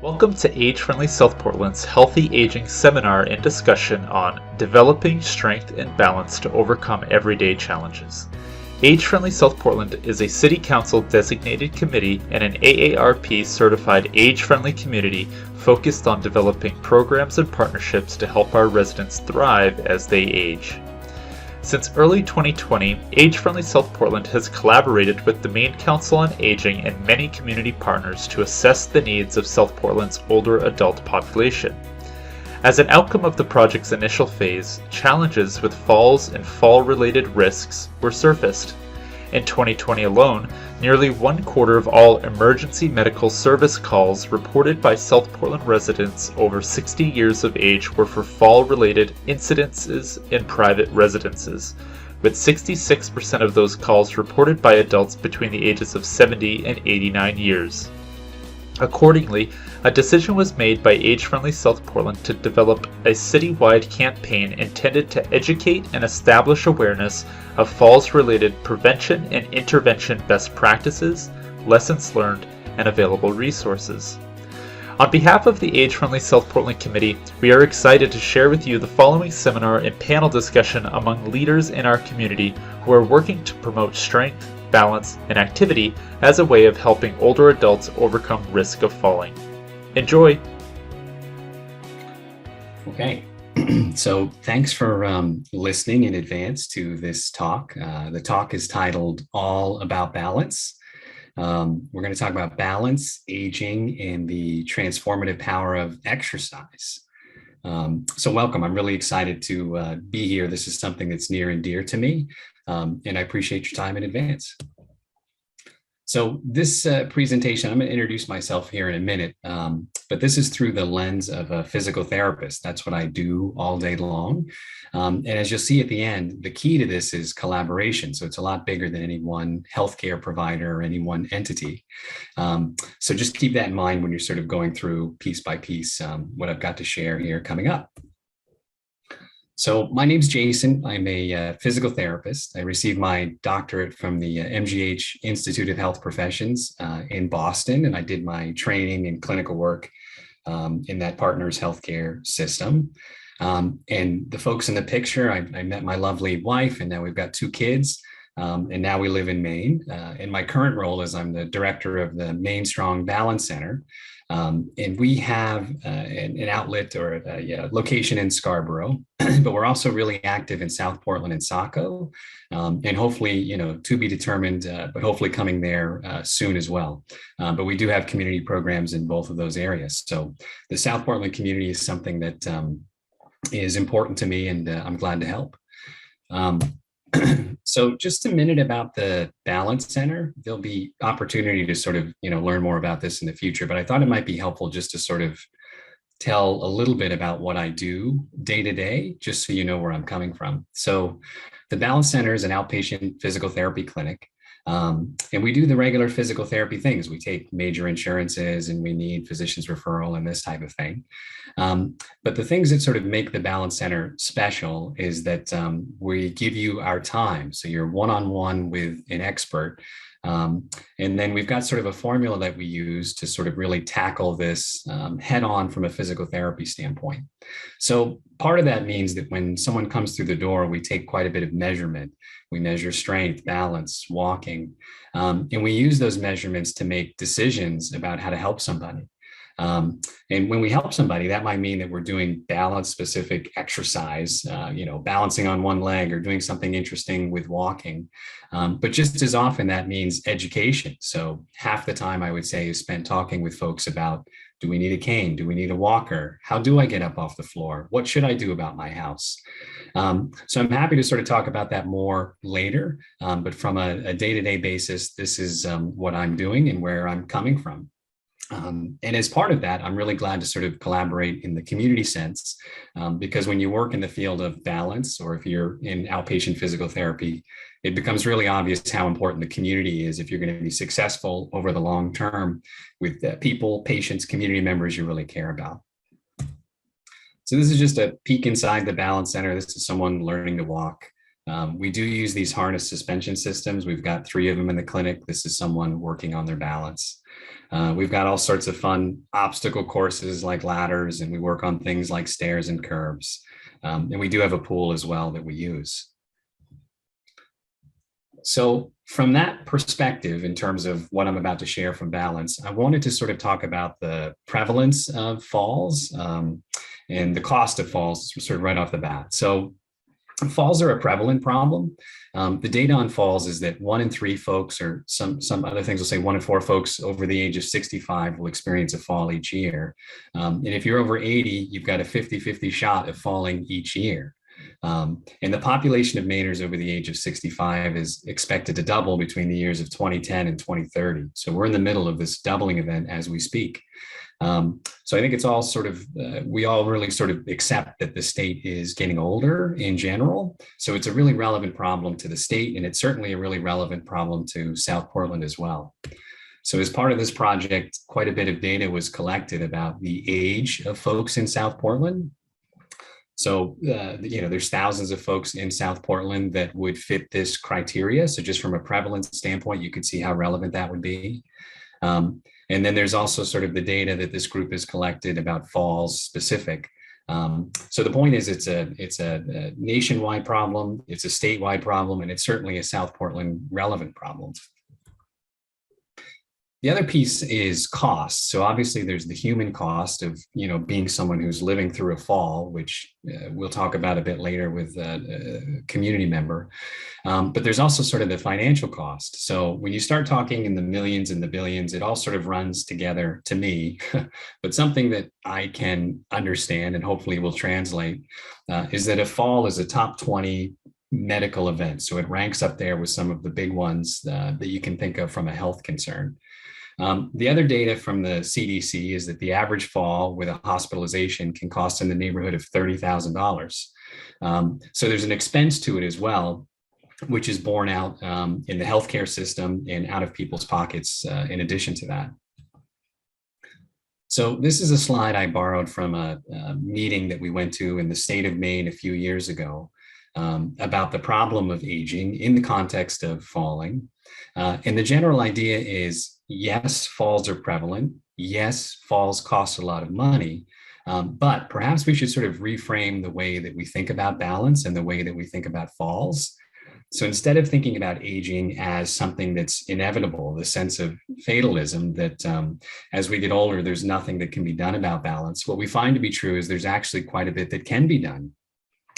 Welcome to Age-Friendly South Portland's Healthy Aging Seminar and discussion on Developing Strength and Balance to Overcome Everyday Challenges. Age-Friendly South Portland is a City Council designated committee and an AARP certified age-friendly community focused on developing programs and partnerships to help our residents thrive as they age. Since early 2020, Age-Friendly South Portland has collaborated with the Maine Council on Aging and many community partners to assess the needs of South Portland's older adult population. As an outcome of the project's initial phase, challenges with falls and fall-related risks were surfaced. In 2020 alone, nearly 1/4 of all emergency medical service calls reported by South Portland residents over 60 years of age were for fall-related incidences in private residences, with 66% of those calls reported by adults between the ages of 70 and 89 years. Accordingly, a decision was made by Age-Friendly South Portland to develop a citywide campaign intended to educate and establish awareness of falls-related prevention and intervention best practices, lessons learned, and available resources. On behalf of the Age-Friendly South Portland Committee, we are excited to share with you the following seminar and panel discussion among leaders in our community who are working to promote strength, balance, and activity as a way of helping older adults overcome risk of falling. Enjoy! Okay, so thanks for listening in advance to this talk. The talk is titled All About Balance. We're going to talk about balance, aging, and the transformative power of exercise. So welcome. I'm really excited to be here. This is something that's near and dear to me, and I appreciate your time in advance. So this presentation, I'm going to introduce myself here in a minute, but this is through the lens of a physical therapist. That's what I do all day long. And as you'll see at the end, the key to this is collaboration. So it's a lot bigger than any one healthcare provider or any one entity. So just keep that in mind when you're sort of going through piece by piece what I've got to share here coming up. So my name's Jason. I'm a physical therapist. I received my doctorate from the MGH Institute of Health Professions in Boston, and I did my training and clinical work in that partner's healthcare system. And the folks in the picture, I met my lovely wife, and now we've got 2 kids, and now we live in Maine. And my current role is I'm the director of the Maine Strong Balance Center. And we have an outlet or a location in Scarborough, but we're also really active in South Portland and Saco, and hopefully, to be determined, but hopefully coming there soon as well. But we do have community programs in both of those areas. So the South Portland community is something that is important to me, and I'm glad to help. So just a minute about the Balance Center. There'll be opportunity to sort of, learn more about this in the future, but I thought it might be helpful just to sort of tell a little bit about what I do day to day, just so you know where I'm coming from. So the Balance Center is an outpatient physical therapy clinic. And we do the regular physical therapy things. We take major insurances and we need physician's referral and this type of thing. But the things that sort of make the Balance Center special is that we give you our time. So you're one-on-one with an expert. And then we've got sort of a formula that we use to sort of really tackle this head on from a physical therapy standpoint. So part of that means that when someone comes through the door, we take quite a bit of measurement. We measure strength, balance, walking, and we use those measurements to make decisions about how to help somebody. And when we help somebody, that might mean that we're doing balance specific exercise, balancing on one leg or doing something interesting with walking. But just as often that means education. So half the time I would say is spent talking with folks about, do we need a cane? Do we need a walker? How do I get up off the floor? What should I do about my house? So I'm happy to sort of talk about that more later. But from a day-to-day basis, this is what I'm doing and where I'm coming from. And as part of that, I'm really glad to sort of collaborate in the community sense, because when you work in the field of balance, or if you're in outpatient physical therapy, it becomes really obvious how important the community is if you're going to be successful over the long term with people, patients, community members you really care about. So this is just a peek inside the Balance Center. This is someone learning to walk. We do use these harness suspension systems. We've got 3 of them in the clinic. This is someone working on their balance. We've got all sorts of fun obstacle courses like ladders, and we work on things like stairs and curbs. And we do have a pool as well that we use. So from that perspective, in terms of what I'm about to share from Balance, I wanted to sort of talk about the prevalence of falls and the cost of falls sort of right off the bat. So falls are a prevalent problem. The data on falls is that 1 in 3 folks, or some other things will say 1 in 4 folks over the age of 65 will experience a fall each year. And if you're over 80, you've got a 50-50 shot of falling each year. And the population of Mainers over the age of 65 is expected to double between the years of 2010 and 2030. So we're in the middle of this doubling event as we speak. So I think it's all sort of, we all really sort of accept that the state is getting older in general. So it's a really relevant problem to the state, and it's certainly a really relevant problem to South Portland as well. So as part of this project, quite a bit of data was collected about the age of folks in South Portland. So, there's thousands of folks in South Portland that would fit this criteria. So just from a prevalence standpoint, you could see how relevant that would be. And then there's also sort of the data that this group has collected about falls specific. So the point is, it's a nationwide problem, it's a statewide problem, and it's certainly a South Portland relevant problem. The other piece is cost. So obviously there's the human cost of, being someone who's living through a fall, which we'll talk about a bit later with a community member. But there's also sort of the financial cost. So when you start talking in the millions and the billions, it all sort of runs together to me. But something that I can understand and hopefully will translate is that a fall is a top 20 medical event. So it ranks up there with some of the big ones that you can think of from a health concern. The other data from the CDC is that the average fall with a hospitalization can cost in the neighborhood of $30,000. So there's an expense to it as well, which is borne out in the healthcare system and out of people's pockets in addition to that. So this is a slide I borrowed from a meeting that we went to in the state of Maine a few years ago about the problem of aging in the context of falling. And the general idea is, yes, falls are prevalent. Yes, falls cost a lot of money. But perhaps we should sort of reframe the way that we think about balance and the way that we think about falls. So instead of thinking about aging as something that's inevitable, the sense of fatalism that as we get older, there's nothing that can be done about balance, what we find to be true is there's actually quite a bit that can be done.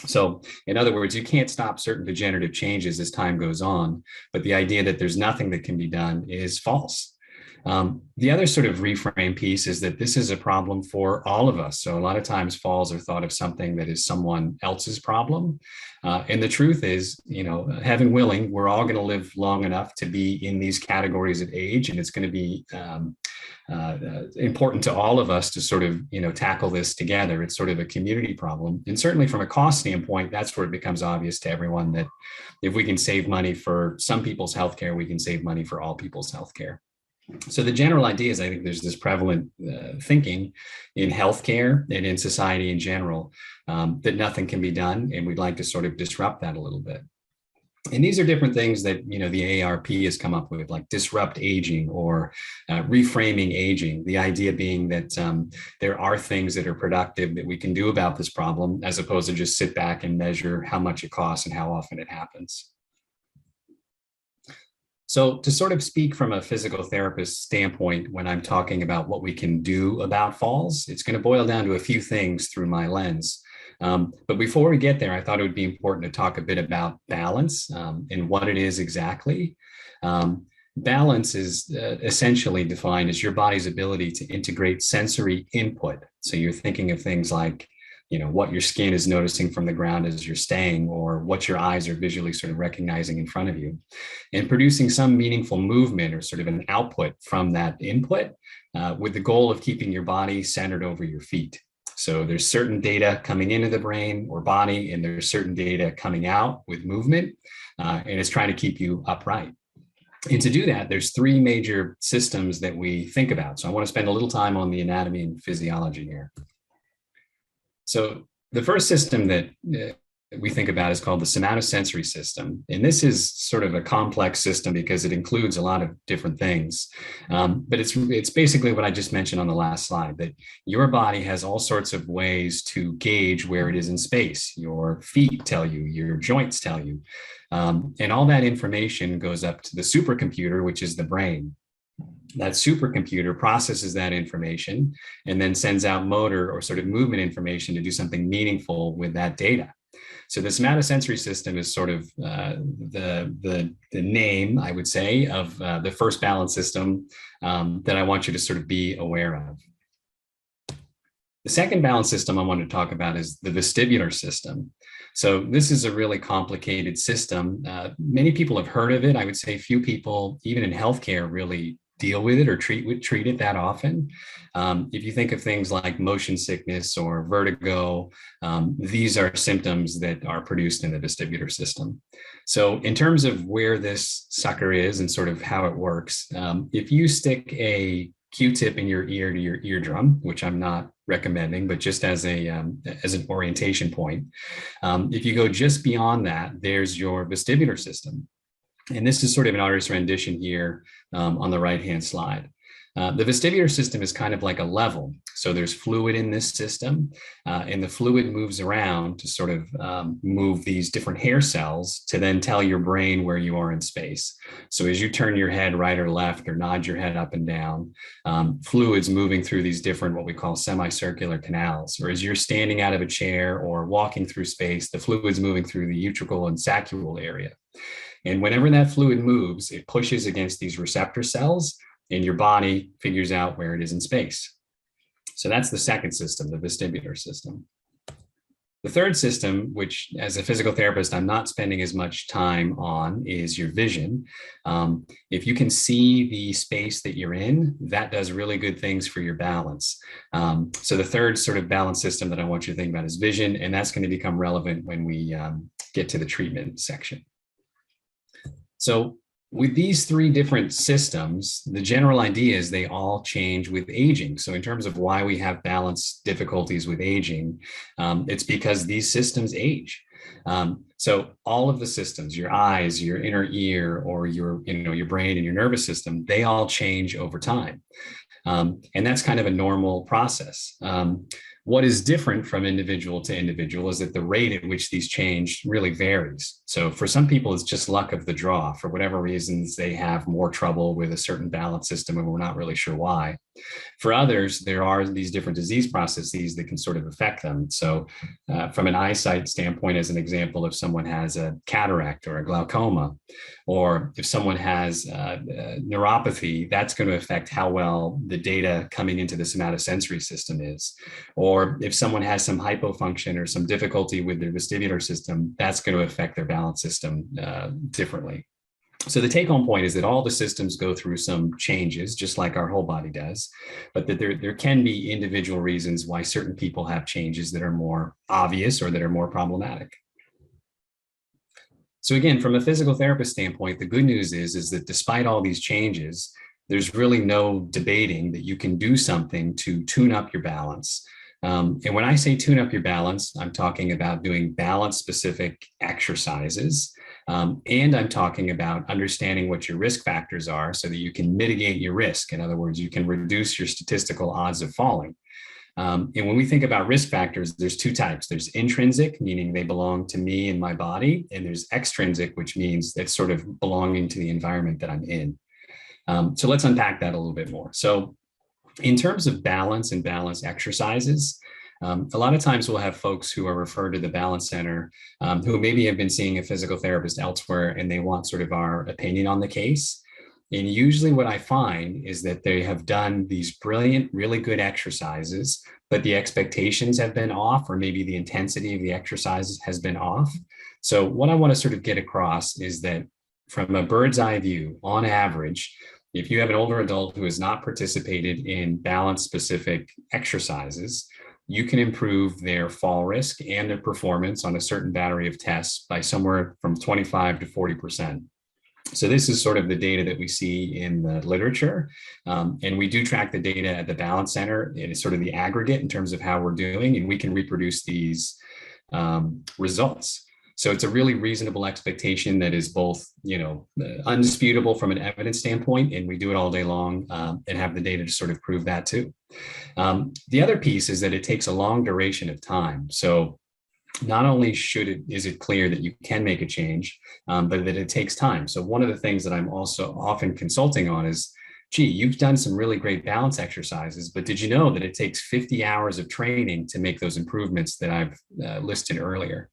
So in other words, you can't stop certain degenerative changes as time goes on, but the idea that there's nothing that can be done is false. The other sort of reframe piece is that this is a problem for all of us. So a lot of times falls are thought of something that is someone else's problem. And the truth is, heaven willing, we're all going to live long enough to be in these categories of age. And it's going to be important to all of us to sort of, tackle this together. It's sort of a community problem. And certainly from a cost standpoint, that's where it becomes obvious to everyone that if we can save money for some people's healthcare, we can save money for all people's healthcare. So the general idea is I think there's this prevalent thinking in healthcare and in society in general that nothing can be done. And we'd like to sort of disrupt that a little bit. And these are different things that, the AARP has come up with, like disrupt aging or reframing aging. The idea being that there are things that are productive that we can do about this problem, as opposed to just sit back and measure how much it costs and how often it happens. So to sort of speak from a physical therapist standpoint, when I'm talking about what we can do about falls, it's going to boil down to a few things through my lens. But before we get there, I thought it would be important to talk a bit about balance and what it is exactly. Balance is essentially defined as your body's ability to integrate sensory input. So you're thinking of things like, what your skin is noticing from the ground as you're staying, or what your eyes are visually sort of recognizing in front of you, and producing some meaningful movement or sort of an output from that input with the goal of keeping your body centered over your feet. So there's certain data coming into the brain or body, and there's certain data coming out with movement, and it's trying to keep you upright. And to do that, there's 3 major systems that we think about. So I want to spend a little time on the anatomy and physiology here. So the first system that we think about is called the somatosensory system. And this is sort of a complex system because it includes a lot of different things. But it's basically what I just mentioned on the last slide, that your body has all sorts of ways to gauge where it is in space. Your feet tell you, your joints tell you. And all that information goes up to the supercomputer, which is the brain. That supercomputer processes that information and then sends out motor or sort of movement information to do something meaningful with that data. So the somatosensory system is sort of the name, I would say, of the first balance system that I want you to sort of be aware of. The second balance system I want to talk about is the vestibular system. So this is a really complicated system. Many people have heard of it. I would say few people, even in healthcare, really deal with it or treat it that often. If you think of things like motion sickness or vertigo, these are symptoms that are produced in the vestibular system. So in terms of where this sucker is and sort of how it works, if you stick a Q-tip in your ear to your eardrum, which I'm not recommending, but just as an orientation point, if you go just beyond that, there's your vestibular system. And this is sort of an artist's rendition here on the right-hand slide. The vestibular system is kind of like a level. So there's fluid in this system, and the fluid moves around to sort of move these different hair cells to then tell your brain where you are in space. So as you turn your head right or left or nod your head up and down, fluid's moving through these different, what we call semicircular canals. Or as you're standing out of a chair or walking through space, the fluid's moving through the utricle and saccule area. And whenever that fluid moves, it pushes against these receptor cells, and your body figures out where it is in space. So that's the second system, the vestibular system. The third system, which as a physical therapist, I'm not spending as much time on, is your vision. If you can see the space that you're in, that does really good things for your balance. So the third sort of balance system that I want you to think about is vision, and that's going to become relevant when we get to the treatment section. So with these three different systems, the general idea is they all change with aging. So in terms of why we have balance difficulties with aging, it's because these systems age. So all of the systems, your eyes, your inner ear, or your brain and your nervous system, they all change over time. And that's kind of a normal process. What is different from individual to individual is that the rate at which these change really varies. So for some people, it's just luck of the draw. For whatever reasons, they have more trouble with a certain balance system, and we're not really sure why. For others, there are these different disease processes that can sort of affect them. So from an eyesight standpoint, as an example, if someone has a cataract or a glaucoma, or if someone has neuropathy, that's going to affect how well the data coming into the somatosensory system is. Or if someone has some hypofunction or some difficulty with their vestibular system, that's going to affect their balance system differently. So the take-home point is that all the systems go through some changes, just like our whole body does, but that there can be individual reasons why certain people have changes that are more obvious or that are more problematic. So again, from a physical therapist standpoint, the good news is that despite all these changes, there's really no debating that you can do something to tune up your balance. And when I say tune up your balance, I'm talking about doing balance-specific exercises. And I'm talking about understanding what your risk factors are so that you can mitigate your risk. In other words, you can reduce your statistical odds of falling. And when we think about risk factors, there's two types. There's intrinsic, meaning they belong to me and my body. And there's extrinsic, which means it's sort of belonging to the environment that I'm in. So let's unpack that a little bit more. So in terms of balance and balance exercises, a lot of times we'll have folks who are referred to the Balance Center who maybe have been seeing a physical therapist elsewhere, and they want sort of our opinion on the case. And usually what I find is that they have done these brilliant, really good exercises, but the expectations have been off, or maybe the intensity of the exercises has been off. So what I want to sort of get across is that from a bird's eye view, on average, if you have an older adult who has not participated in balance-specific exercises, you can improve their fall risk and their performance on a certain battery of tests by somewhere from 25 to 40%. So this is sort of the data that we see in the literature. And we do track the data at the Balance Center, and it's sort of the aggregate in terms of how we're doing, and we can reproduce these results. So it's a really reasonable expectation that is both, undisputable from an evidence standpoint, and we do it all day long and have the data to sort of prove that too. The other piece is that it takes a long duration of time. So not only is it clear that you can make a change, but that it takes time. So one of the things that I'm also often consulting on is, gee, you've done some really great balance exercises, but did you know that it takes 50 hours of training to make those improvements that I've listed earlier?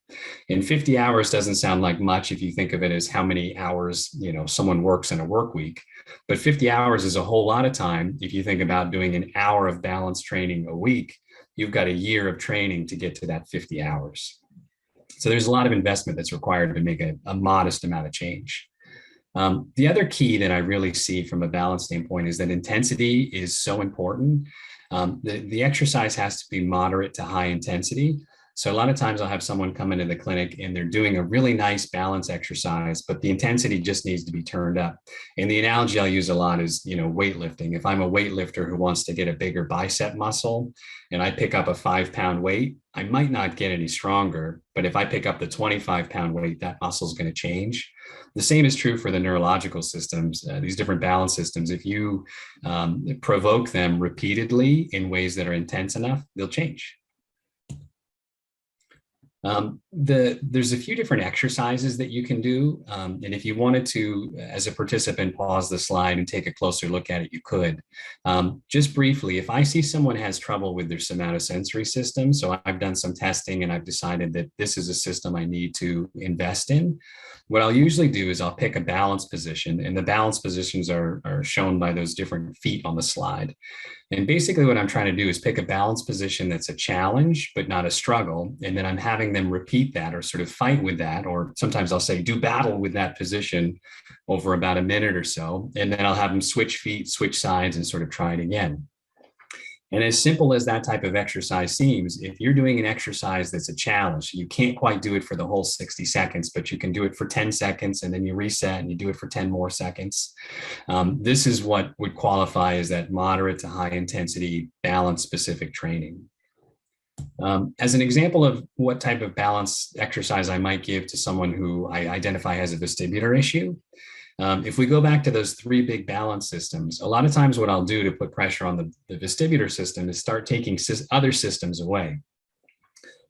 And 50 hours doesn't sound like much if you think of it as how many hours, someone works in a work week, but 50 hours is a whole lot of time. If you think about doing an hour of balance training a week, you've got a year of training to get to that 50 hours. So there's a lot of investment that's required to make a modest amount of change. The other key that I really see from a balance standpoint is that intensity is so important. The exercise has to be moderate to high intensity. So a lot of times I'll have someone come into the clinic and they're doing a really nice balance exercise, but the intensity just needs to be turned up. And the analogy I'll use a lot is, weightlifting. If I'm a weightlifter who wants to get a bigger bicep muscle and I pick up a 5-pound weight, I might not get any stronger, but if I pick up the 25-pound weight, that muscle is going to change. The same is true for the neurological systems, these different balance systems. If you provoke them repeatedly in ways that are intense enough, they'll change. There's a few different exercises that you can do. And if you wanted to, as a participant, pause the slide and take a closer look at it, you could. Just briefly, if I see someone has trouble with their somatosensory system, so I've done some testing and I've decided that this is a system I need to invest in, what I'll usually do is I'll pick a balance position, and the balance positions are shown by those different feet on the slide. And basically what I'm trying to do is pick a balance position that's a challenge, but not a struggle. And then I'm having them repeat that or sort of fight with that, or sometimes I'll say do battle with that position over about a minute or so. And then I'll have them switch feet, switch sides, and sort of try it again. And as simple as that type of exercise seems, if you're doing an exercise that's a challenge, you can't quite do it for the whole 60 seconds, but you can do it for 10 seconds and then you reset and you do it for 10 more seconds. This is what would qualify as that moderate to high intensity balance specific training. As an example of what type of balance exercise I might give to someone who I identify has a vestibular issue, if we go back to those 3 big balance systems, a lot of times what I'll do to put pressure on the vestibular system is start taking other systems away.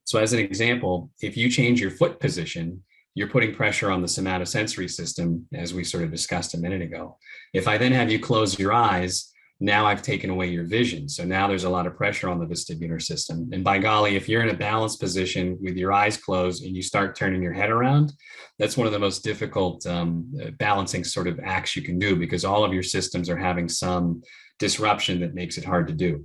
So as an example, if you change your foot position, you're putting pressure on the somatosensory system, as we sort of discussed a minute ago. If I then have you close your eyes, now I've taken away your vision. So now there's a lot of pressure on the vestibular system. And by golly, if you're in a balanced position with your eyes closed and you start turning your head around, that's one of the most difficult balancing sort of acts you can do, because all of your systems are having some disruption that makes it hard to do.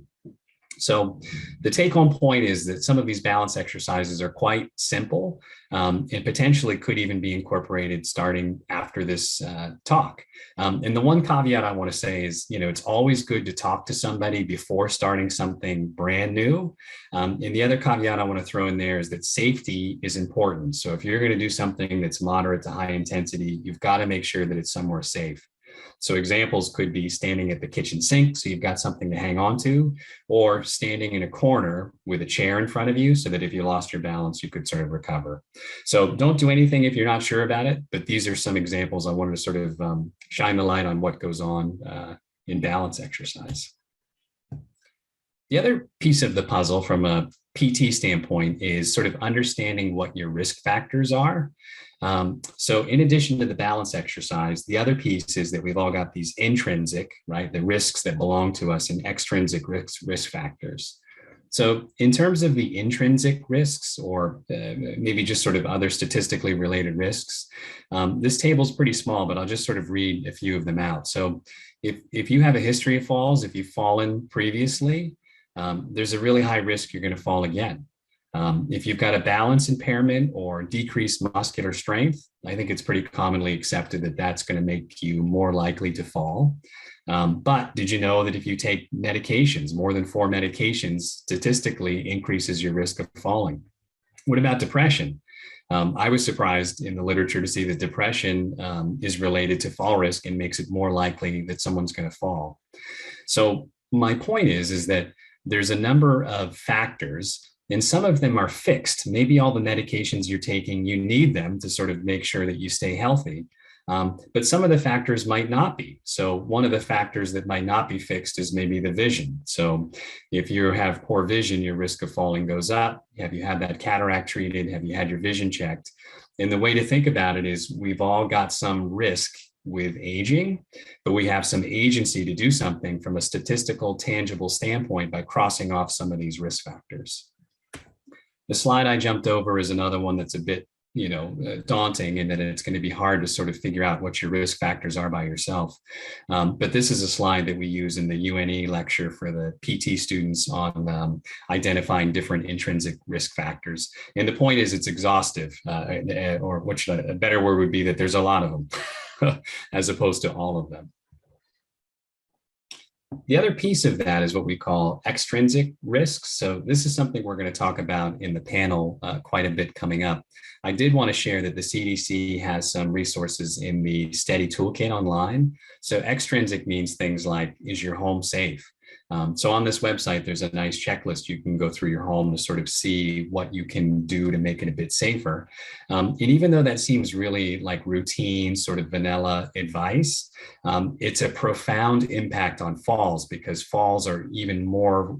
So the take-home point is that some of these balance exercises are quite simple and potentially could even be incorporated starting after this talk. And the one caveat I want to say is, it's always good to talk to somebody before starting something brand new. And the other caveat I want to throw in there is that safety is important. So if you're going to do something that's moderate to high intensity, you've got to make sure that it's somewhere safe. So examples could be standing at the kitchen sink, so you've got something to hang on to, or standing in a corner with a chair in front of you so that if you lost your balance, you could sort of recover. So don't do anything if you're not sure about it, but these are some examples I wanted to sort of shine the light on what goes on in balance exercise. The other piece of the puzzle from a PT standpoint is sort of understanding what your risk factors are. So in addition to the balance exercise, the other piece is that we've all got these intrinsic, right, the risks that belong to us, and extrinsic risk factors. So in terms of the intrinsic risks, or maybe just sort of other statistically related risks, this table is pretty small, but I'll just sort of read a few of them out. So if you have a history of falls, if you've fallen previously, there's a really high risk you're going to fall again. If you've got a balance impairment or decreased muscular strength, I think it's pretty commonly accepted that that's going to make you more likely to fall. But did you know that if you take medications, more than 4 medications, statistically increases your risk of falling? What about depression? I was surprised in the literature to see that depression is related to fall risk and makes it more likely that someone's going to fall. So my point is that there's a number of factors And some of them are fixed. Maybe all the medications you're taking, you need them to sort of make sure that you stay healthy. But some of the factors might not be. So one of the factors that might not be fixed is maybe the vision. So if you have poor vision, your risk of falling goes up. Have you had that cataract treated? Have you had your vision checked? And the way to think about it is we've all got some risk with aging, but we have some agency to do something from a statistical, tangible standpoint by crossing off some of these risk factors. The slide I jumped over is another one that's a bit daunting in that it's going to be hard to sort of figure out what your risk factors are by yourself. But this is a slide that we use in the UNE lecture for the PT students on identifying different intrinsic risk factors. And the point is it's exhaustive, or a better word would be that there's a lot of them as opposed to all of them. The other piece of that is what we call extrinsic risks. So this is something we're going to talk about in the panel quite a bit coming up. I did want to share that the CDC has some resources in the STEADY toolkit online. So extrinsic means things like, is your home safe? So on this website, there's a nice checklist. You can go through your home to sort of see what you can do to make it a bit safer. And even though that seems really like routine, sort of vanilla advice, it's a profound impact on falls because falls are even more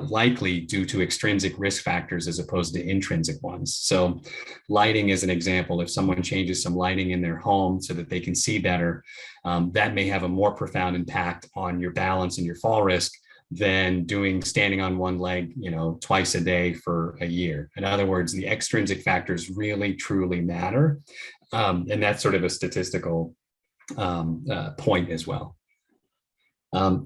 likely due to extrinsic risk factors as opposed to intrinsic ones. So lighting is an example. If someone changes some lighting in their home so that they can see better, that may have a more profound impact on your balance and your fall risk than standing on one leg, twice a day for a year. In other words, the extrinsic factors really, truly matter. And that's sort of a statistical point as well.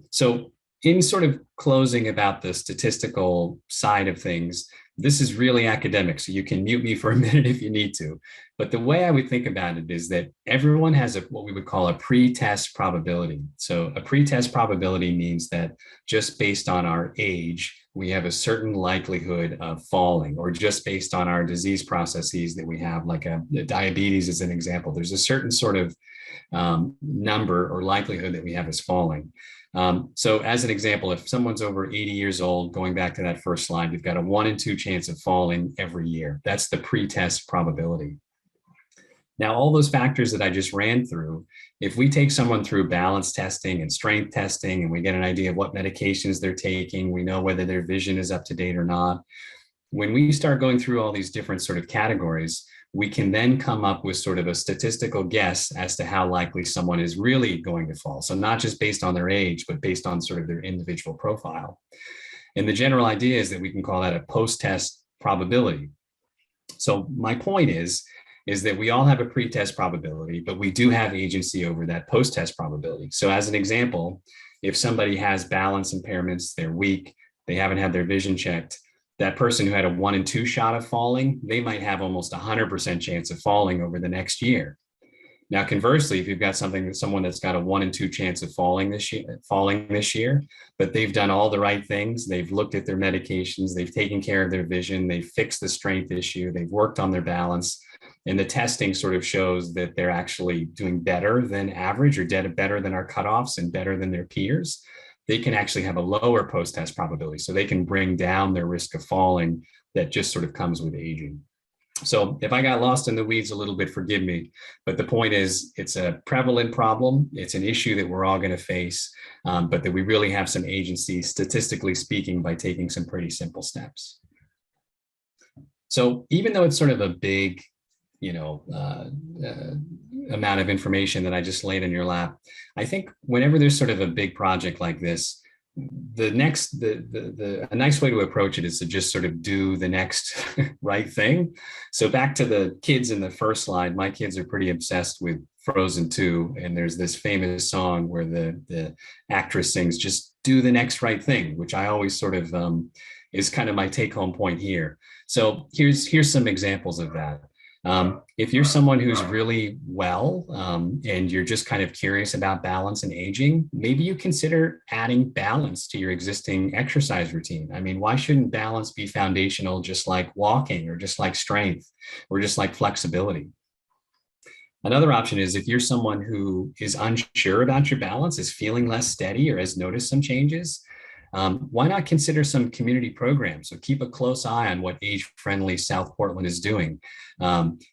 So in sort of closing about the statistical side of things, this is really academic, so you can mute me for a minute if you need to. But the way I would think about it is that everyone has what we would call a pre-test probability. So a pre-test probability means that just based on our age, we have a certain likelihood of falling, or just based on our disease processes that we have, like diabetes as an example. There's a certain sort of number or likelihood that we have as falling. So as an example, if someone's over 80 years old, going back to that first slide, you've got a 1 in 2 chance of falling every year. That's the pre-test probability. Now, all those factors that I just ran through, if we take someone through balance testing and strength testing, and we get an idea of what medications they're taking, we know whether their vision is up to date or not. When we start going through all these different sort of categories, we can then come up with sort of a statistical guess as to how likely someone is really going to fall. So not just based on their age, but based on sort of their individual profile. And the general idea is that we can call that a post-test probability. So my point is that we all have a pre-test probability, but we do have agency over that post-test probability. So as an example, if somebody has balance impairments, they're weak, they haven't had their vision checked, that person who had a 1 in 2 shot of falling, they might have almost 100% chance of falling over the next year. Now, conversely, if you've got someone that's got a 1 in 2 chance of falling this year, but they've done all the right things, they've looked at their medications, they've taken care of their vision, they've fixed the strength issue, they've worked on their balance, and the testing sort of shows that they're actually doing better than average, or better than our cutoffs and better than their peers, they can actually have a lower post-test probability. So they can bring down their risk of falling that just sort of comes with aging. So if I got lost in the weeds a little bit, forgive me. But the point is, it's a prevalent problem. It's an issue that we're all going to face, but that we really have some agency, statistically speaking, by taking some pretty simple steps. So even though it's sort of a big, amount of information that I just laid in your lap, I think whenever there's sort of a big project like this, a nice way to approach it is to just sort of do the next right thing. So back to the kids in the first slide, my kids are pretty obsessed with Frozen 2, and there's this famous song where the actress sings, "Just do the next right thing," which I always sort of is kind of my take-home point here. So here's some examples of that. If you're someone who's really well and you're just kind of curious about balance and aging, maybe you consider adding balance to your existing exercise routine. I mean, why shouldn't balance be foundational, just like walking, or just like strength, or just like flexibility? Another option is if you're someone who is unsure about your balance, is feeling less steady, or has noticed some changes, why not consider some community programs? So keep a close eye on what age-friendly South Portland is doing.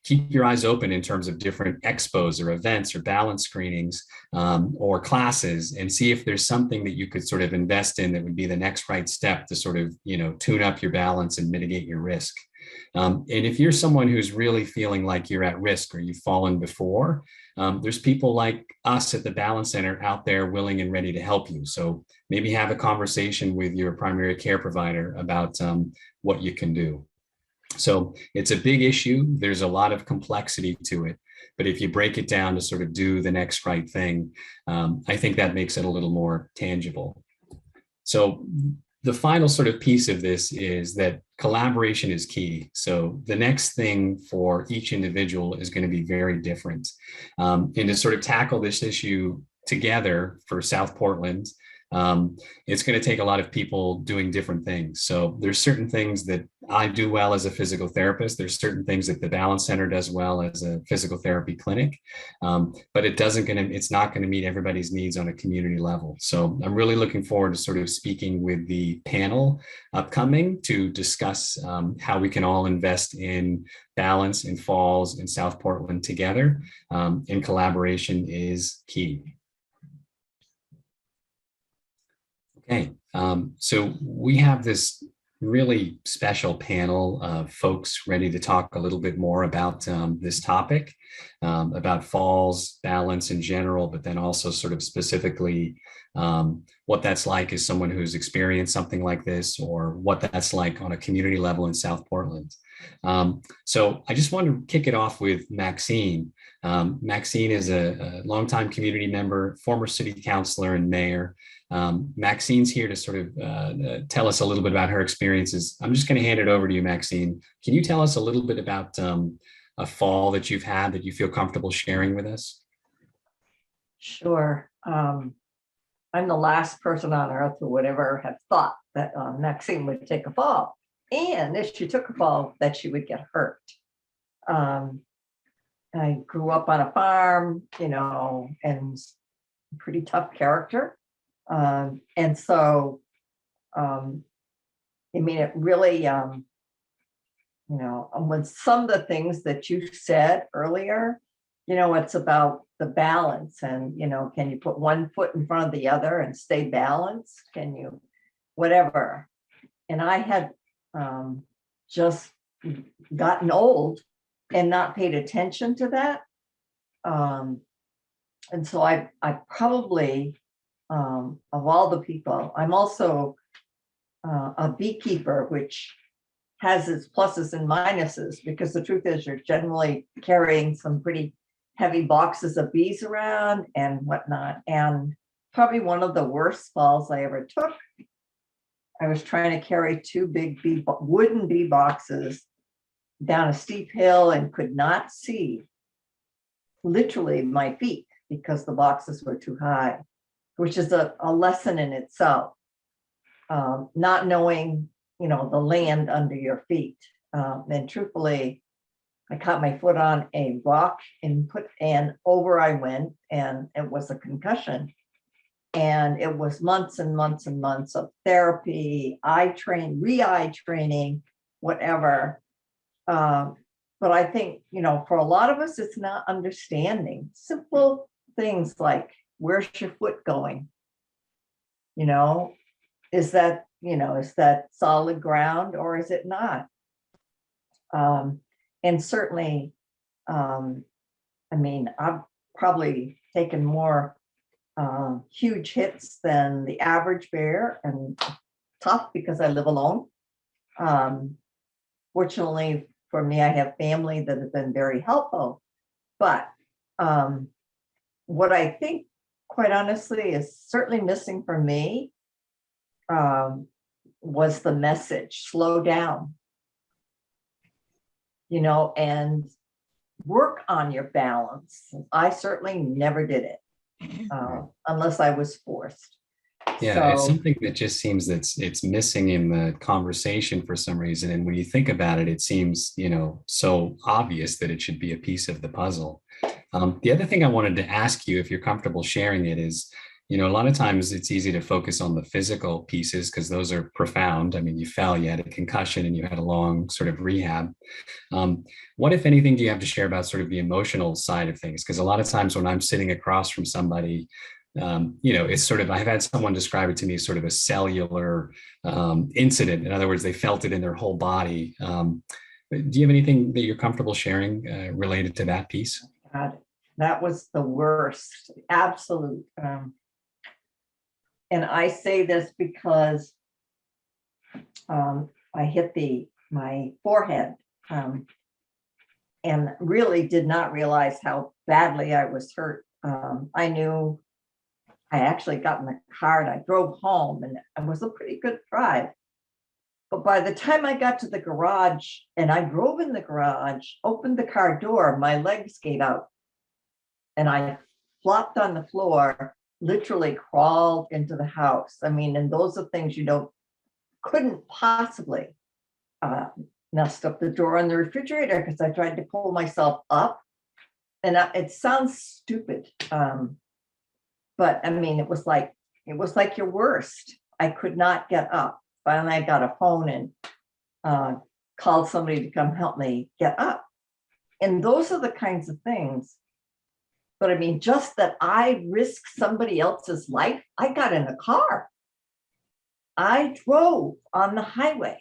Keep your eyes open in terms of different expos or events or balance screenings or classes, and see if there's something that you could sort of invest in that would be the next right step to sort of, tune up your balance and mitigate your risk. And if you're someone who's really feeling like you're at risk or you've fallen before, there's people like us at the Balance Center out there willing and ready to help you. So maybe have a conversation with your primary care provider about what you can do. So it's a big issue. There's a lot of complexity to it. But if you break it down to sort of do the next right thing, I think that makes it a little more tangible. So the final sort of piece of this is that collaboration is key. So the next thing for each individual is going to be very different. And to sort of tackle this issue together for South Portland, it's going to take a lot of people doing different things. So there's certain things that I do well as a physical therapist. There's certain things that the Balance Center does well as a physical therapy clinic, but it's not going to meet everybody's needs on a community level. So I'm really looking forward to sort of speaking with the panel upcoming to discuss how we can all invest in balance in Falls and South Portland together. And collaboration is key. Okay, so we have this really special panel of folks ready to talk a little bit more about this topic, about falls, balance in general, but then also sort of specifically what that's like as someone who's experienced something like this, or what that's like on a community level in South Portland. So I just wanted to kick it off with Maxine. Maxine is a longtime community member, former city councilor and mayor. Maxine's here to sort of tell us a little bit about her experiences. I'm just going to hand it over to you, Maxine. Can you tell us a little bit about a fall that you've had that you feel comfortable sharing with us? Sure. I'm the last person on earth who would ever have thought that Maxine would take a fall. And if she took a fall, that she would get hurt. I grew up on a farm, and pretty tough character. And so, it really, when some of the things that you said earlier, it's about the balance and, can you put one foot in front of the other and stay balanced? Can you, whatever. And I had just gotten old and not paid attention to that. And so I probably, of all the people, I'm also a beekeeper, which has its pluses and minuses, because the truth is you're generally carrying some pretty heavy boxes of bees around and whatnot. And probably one of the worst falls I ever took, I was trying to carry two big wooden bee boxes down a steep hill and could not see literally my feet because the boxes were too high, which is a lesson in itself. Not knowing, the land under your feet. And truthfully, I caught my foot on a rock and over I went, and it was a concussion. And it was months and months and months of therapy, re-eye training, whatever. But I think, for a lot of us, it's not understanding simple things like, where's your foot going? Is that solid ground or is it not? And certainly, I've probably taken more huge hits than the average bear, and tough because I live alone. Fortunately for me, I have family that have been very helpful. But what I think, quite honestly, is certainly missing for me was the message: slow down, and work on your balance. I certainly never did it unless I was forced. Yeah, it's something that just seems it's missing in the conversation for some reason. And when you think about it, it seems, so obvious that it should be a piece of the puzzle. The other thing I wanted to ask you, if you're comfortable sharing it, is, You know, a lot of times it's easy to focus on the physical pieces because those are profound. I mean, you fell, you had a concussion, and you had a long sort of rehab. What, if anything, do you have to share about sort of the emotional side of things? Because a lot of times when I'm sitting across from somebody, you know, it's sort of, I've had someone describe it to me as sort of a cellular incident. In other words, they felt it in their whole body. Do you have anything that you're comfortable sharing related to that piece? God, that was the worst, absolute. And I say this because I hit my forehead and really did not realize how badly I was hurt. I knew I actually got in the car and I drove home, and it was a pretty good drive. But by the time I got to the garage and I drove in the garage, opened the car door, my legs gave out and I flopped on the floor, literally crawled into the house. I mean, and those are things couldn't possibly messed up the door on the refrigerator because I tried to pull myself up. And it sounds stupid. But I mean, it was like your worst. I could not get up. Finally, I got a phone and called somebody to come help me get up. And those are the kinds of things. But I mean, just that I risked somebody else's life. I got in a car. I drove on the highway,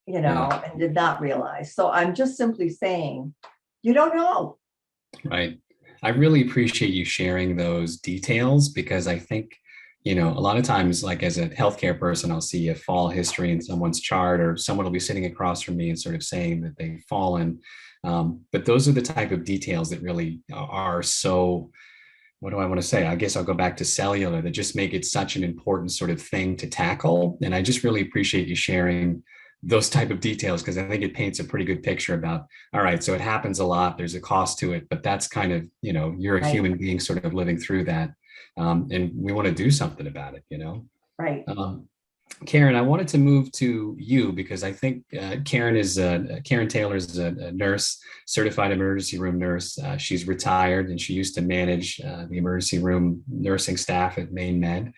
you know, and did not realize. So I'm just simply saying, you don't know. Right. I really appreciate you sharing those details because I think, you know, a lot of times, like as a healthcare person, I'll see a fall history in someone's chart, or someone will be sitting across from me and sort of saying that they've fallen. But those are the type of details that really are so, what do I want to say? I guess I'll go back to cellular, that just make it such an important sort of thing to tackle. And I just really appreciate you sharing those type of details because I think it paints a pretty good picture about, all right, so it happens a lot, there's a cost to it, but that's kind of, you know, you're a Right. human being sort of living through that. And we want to do something about it, you know? Right. Karen, I wanted to move to you because I think Karen Taylor is a nurse, certified emergency room nurse. She's retired and she used to manage the emergency room nursing staff at Maine Med,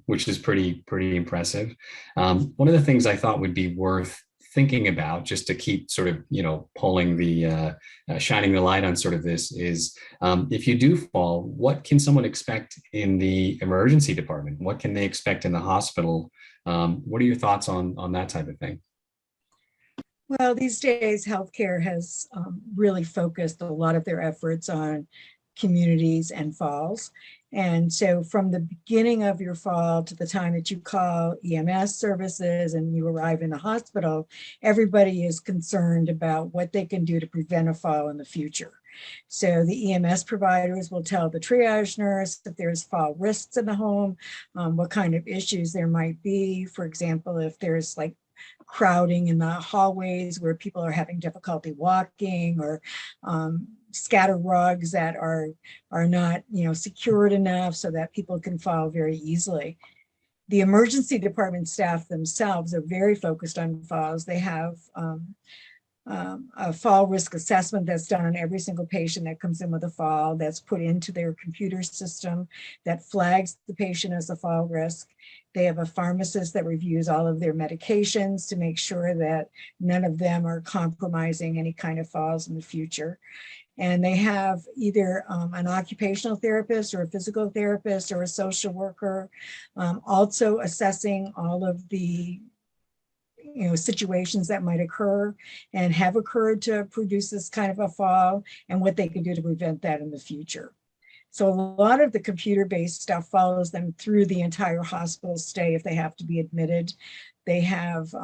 which is pretty impressive. One of the things I thought would be worth thinking about, just to keep sort of, you know, pulling the shining the light on sort of this, is if you do fall, what can someone expect in the emergency department? What can they expect in the hospital? What are your thoughts on that type of thing? Well, these days, healthcare has really focused a lot of their efforts on communities and falls. And so from the beginning of your fall to the time that you call EMS services and you arrive in the hospital, everybody is concerned about what they can do to prevent a fall in the future. So the EMS providers will tell the triage nurse if there's fall risks in the home, what kind of issues there might be. For example, if there's like crowding in the hallways where people are having difficulty walking, or scatter rugs that are not, you know, secured enough so that people can fall very easily. The emergency department staff themselves are very focused on falls. They have a fall risk assessment that's done on every single patient that comes in with a fall, that's put into their computer system that flags the patient as a fall risk. They have a pharmacist that reviews all of their medications to make sure that none of them are compromising any kind of falls in the future. And they have either an occupational therapist or a physical therapist or a social worker also assessing all of the situations that might occur and have occurred to produce this kind of a fall, and what they can do to prevent that in the future. So a lot of the computer-based stuff follows them through the entire hospital stay if they have to be admitted. They have,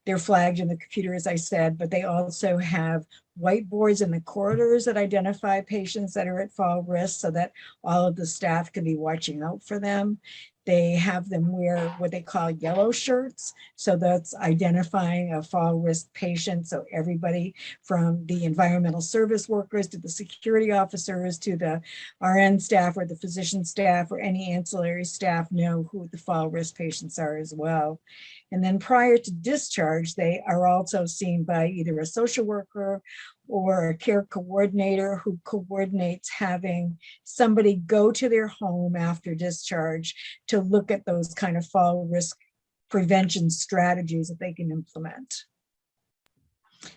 they're flagged in the computer, as I said, but they also have whiteboards in the corridors that identify patients that are at fall risk so that all of the staff can be watching out for them. They have them wear what they call yellow shirts. So that's identifying a fall risk patient. So everybody from the environmental service workers to the security officers to the RN staff or the physician staff or any ancillary staff know who the fall risk patients are as well. And then prior to discharge, they are also seen by either a social worker or a care coordinator who coordinates having somebody go to their home after discharge to look at those kind of fall risk prevention strategies that they can implement.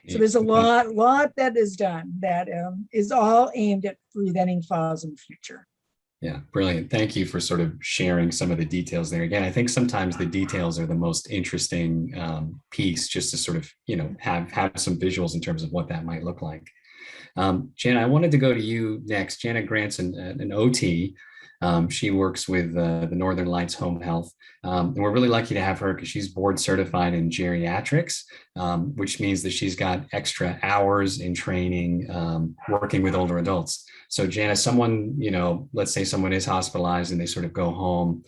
So there's a lot that is done that is all aimed at preventing falls in the future. Yeah, brilliant. Thank you for sort of sharing some of the details there. Again, I think sometimes the details are the most interesting piece, just to sort of, have some visuals in terms of what that might look like. Jana, I wanted to go to you next. Jana Grant's an OT. She works with the Northern Lights Home Health. And we're really lucky to have her because she's board certified in geriatrics, which means that she's got extra hours in training working with older adults. So Jana, someone, let's say someone is hospitalized and they sort of go home.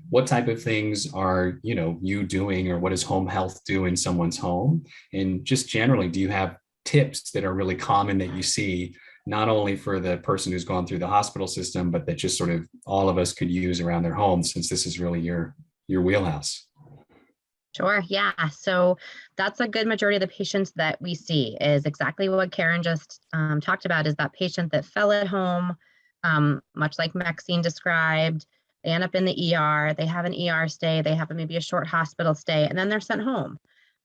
What type of things are, you doing, or what does home health do in someone's home? And just generally, do you have tips that are really common that you see, not only for the person who's gone through the hospital system, but that just sort of all of us could use around their homes, since this is really your wheelhouse? Sure. Yeah. So that's a good majority of the patients that we see is exactly what Karen just talked about, is that patient that fell at home, much like Maxine described. They end up in the ER, they have an ER stay, they have maybe a short hospital stay, and then they're sent home.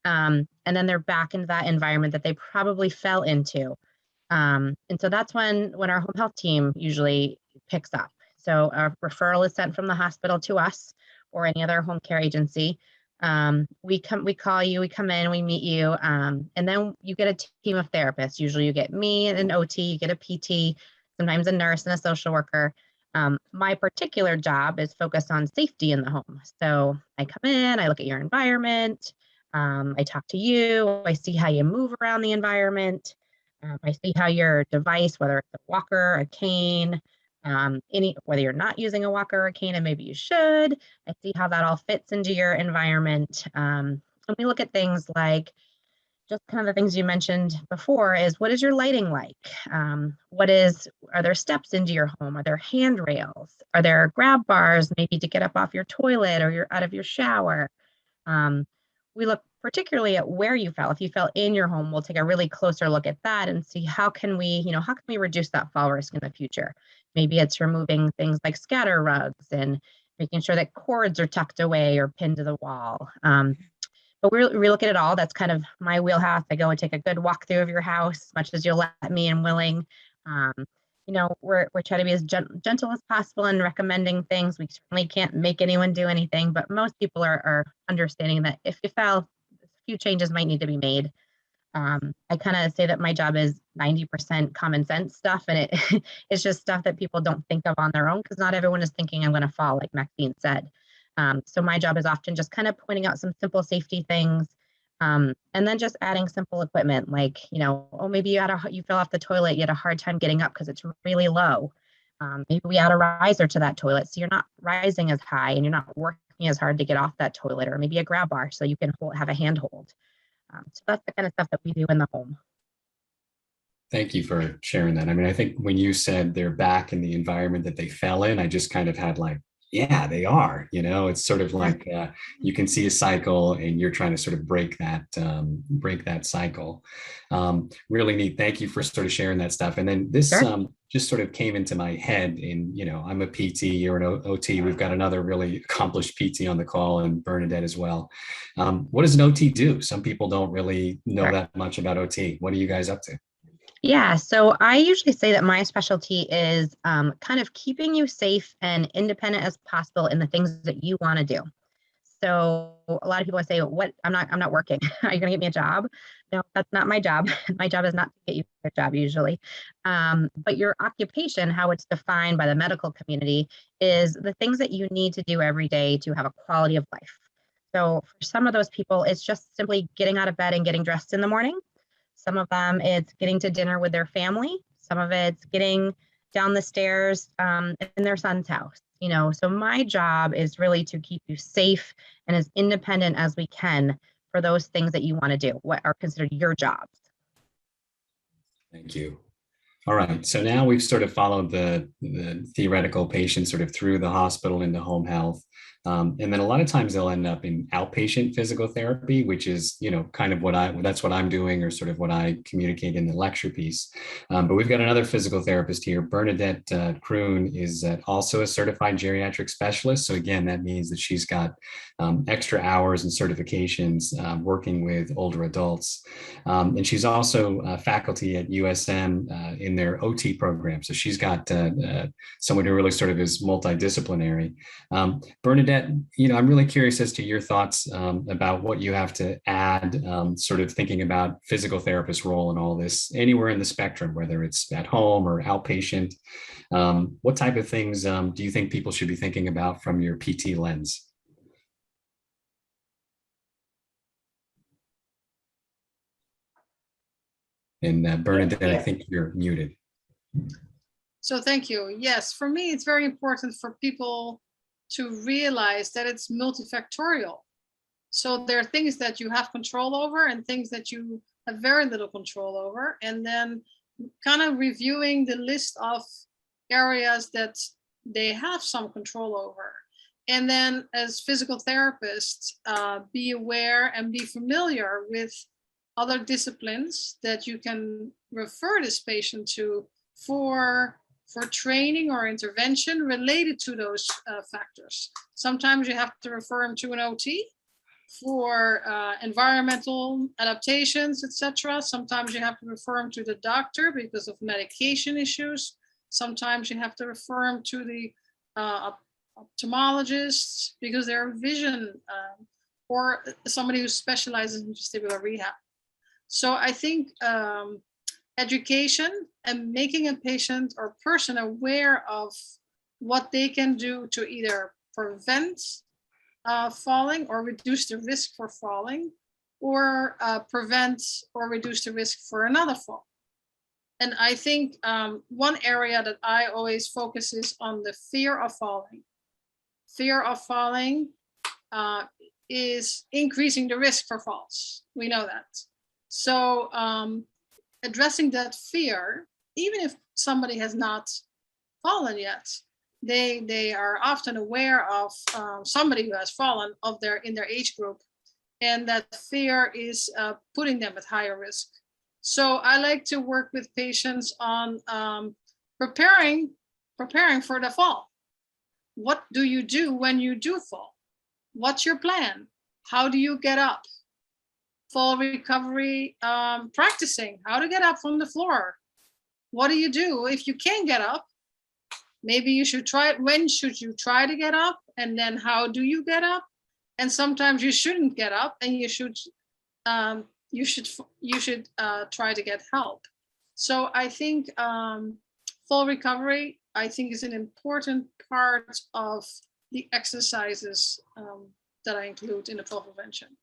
And then they're back into that environment that they probably fell into. And so that's when our home health team usually picks up. So a referral is sent from the hospital to us or any other home care agency. We call you, we come in, we meet you, and then you get a team of therapists. Usually you get me and an OT, you get a PT, sometimes a nurse and a social worker. My particular job is focused on safety in the home. So I come in, I look at your environment, I talk to you, I see how you move around the environment. I see how your device, whether it's a walker, a cane, whether you're not using a walker or a cane, and maybe you should. I see how that all fits into your environment. And we look at things like just kind of the things you mentioned before is, what is your lighting like? Are there steps into your home? Are there handrails? Are there grab bars maybe to get up off your toilet or you're out of your shower? We look particularly at where you fell. If you fell in your home, we'll take a really closer look at that and see how can we reduce that fall risk in the future. Maybe it's removing things like scatter rugs and making sure that cords are tucked away or pinned to the wall. But we look at it all. That's kind of my wheelhouse. I go and take a good walkthrough of your house, much as you'll let me and willing. We're trying to be as gentle as possible in recommending things. We certainly can't make anyone do anything, but most people are understanding that if you fell, a few changes might need to be made. I kind of say that my job is 90% common sense stuff, and it's just stuff that people don't think of on their own, because not everyone is thinking I'm going to fall, like Maxine said. So my job is often just kind of pointing out some simple safety things, and then just adding simple equipment like, maybe you fell off the toilet, you had a hard time getting up because it's really low. Maybe we add a riser to that toilet so you're not rising as high and you're not working as hard to get off that toilet, or maybe a grab bar so you can have a handhold. So that's the kind of stuff that we do in the home. Thank you for sharing that. I mean, I think when you said they're back in the environment that they fell in, I just kind of had like, yeah, they are, it's sort of like you can see a cycle and you're trying to sort of break that cycle. Really neat. Thank you for sort of sharing that stuff. And then this just sort of came into my head I'm a PT, you're an OT. We've got another really accomplished PT on the call, and Bernadette as well. What does an OT do? Some people don't really know that much about OT. What are you guys up to? Yeah, so I usually say that my specialty is kind of keeping you safe and independent as possible in the things that you want to do. So a lot of people say, "What? I'm not working. Are you going to get me a job?" No, that's not my job. My job is not to get you a job usually. But your occupation, how it's defined by the medical community, is the things that you need to do every day to have a quality of life. So for some of those people, it's just simply getting out of bed and getting dressed in the morning. Some of them, it's getting to dinner with their family. Some of it's getting down the stairs in their son's house. So my job is really to keep you safe and as independent as we can for those things that you want to do, what are considered your jobs. Thank you. All right, so now we've sort of followed the theoretical patient sort of through the hospital into home health. And then a lot of times they'll end up in outpatient physical therapy, which is, kind of that's what I'm doing, or sort of what I communicate in the lecture piece. But we've got another physical therapist here. Bernadette Kroon is also a certified geriatric specialist. So again, that means that she's got extra hours and certifications working with older adults. And she's also faculty at USM in their OT program. So she's got someone who really sort of is multidisciplinary. Bernadette, I'm really curious as to your thoughts about what you have to add, sort of thinking about physical therapist role in all this, anywhere in the spectrum, whether it's at home or outpatient. What type of things do you think people should be thinking about from your PT lens? And Bernadette, I think you're muted. So thank you. Yes, for me, it's very important for people to realize that it's multifactorial. So there are things that you have control over and things that you have very little control over. And then kind of reviewing the list of areas that they have some control over. And then as physical therapists, be aware and be familiar with other disciplines that you can refer this patient to for training or intervention related to those factors. Sometimes you have to refer them to an OT for environmental adaptations, etc. Sometimes you have to refer them to the doctor because of medication issues. Sometimes you have to refer them to the ophthalmologist because they're vision, or somebody who specializes in vestibular rehab. So I think education and making a patient or person aware of what they can do to either prevent falling or reduce the risk for falling, or prevent or reduce the risk for another fall. And I think one area that I always focus is on the fear of falling. Fear of falling is increasing the risk for falls. We know that. So addressing that fear, even if somebody has not fallen yet, they are often aware of somebody who has fallen in their age group, and that fear is putting them at higher risk. So I like to work with patients on preparing for the fall. What do you do when you do fall? What's your plan? How do you get up? Fall recovery, practicing how to get up from the floor. What do you do if you can't get up? Maybe you should try it. When should you try to get up? And then how do you get up? And sometimes you shouldn't get up, and you should try to get help. So I think fall recovery, I think, is an important part of the exercises that I include in the fall prevention.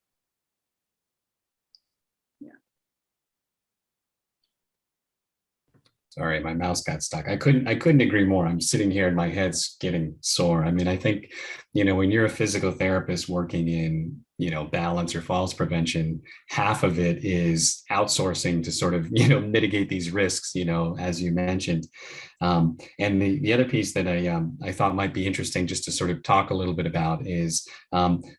Sorry, my mouse got stuck. I couldn't agree more. I'm sitting here and my head's getting sore. I mean, I think, when you're a physical therapist working in, balance or falls prevention, half of it is outsourcing to sort of, mitigate these risks, as you mentioned. And the other piece that I thought might be interesting just to sort of talk a little bit about is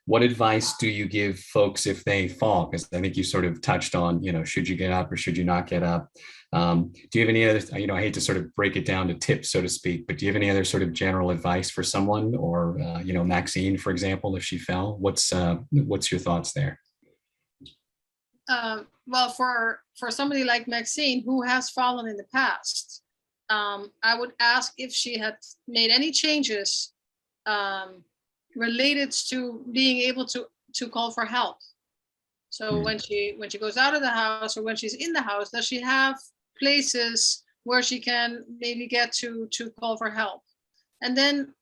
what advice do you give folks if they fall? Because I think you sort of touched on, should you get up or should you not get up? Do you have any other, I hate to sort of break it down to tips, so to speak, but do you have any other sort of general advice for someone, or, Maxine, for example, if she fell, what's your thoughts there? Well, for somebody like Maxine, who has fallen in the past, I would ask if she had made any changes related to being able to call for help. So when she goes out of the house, or when she's in the house, does she have places where she can maybe get to call for help? And then,